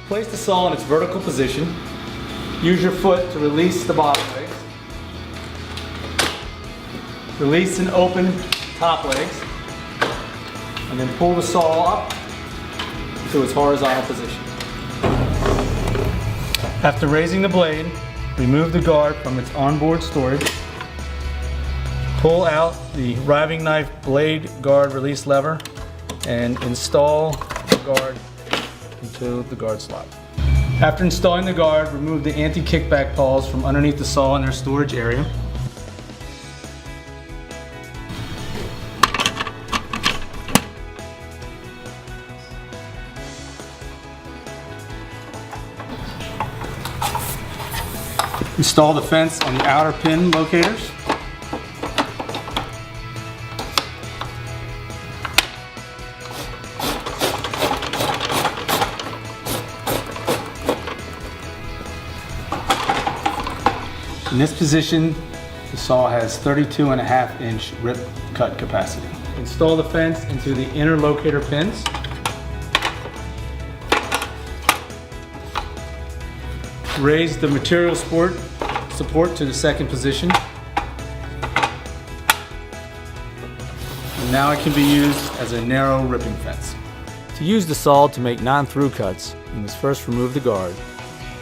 Place the saw in its vertical position. Use your foot to release the bottom legs. Release and open top legs. And then pull the saw up to its horizontal position. After raising the blade, remove the guard from its onboard storage. Pull out the riving knife blade guard release lever and install the guard into the guard slot. After installing the guard, remove the anti-kickback paws from underneath the saw in their storage area. Install the fence on the outer pin locators. In this position, the saw has 32.5-inch rip cut capacity. Install the fence into the inner locator pins. Raise the material support to the second position. And now it can be used as a narrow ripping fence. To use the saw to make non-through cuts, you must first remove the guard.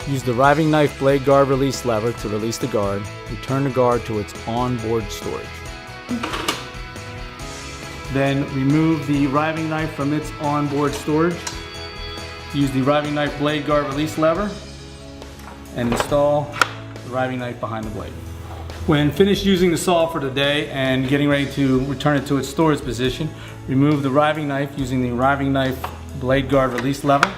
Use the riving knife blade guard release lever to release the guard. Return the guard to its onboard storage. Then remove the riving knife from its onboard storage. Use the riving knife blade guard release lever and install the riving knife behind the blade. When finished using the saw for the day and getting ready to return it to its storage position, remove the riving knife using the riving knife blade guard release lever.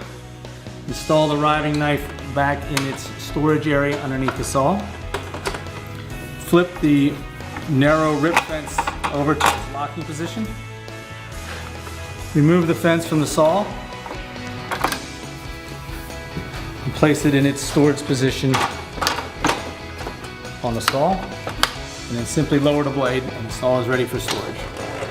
Install the riving knife back in its storage area underneath the saw. Flip the narrow rip fence over to its locking position. Remove the fence from the saw and place it in its storage position on the saw, and then simply lower the blade and the saw is ready for storage.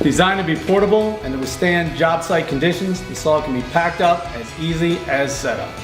Designed to be portable and to withstand job site conditions, the saw can be packed up as easy as set up.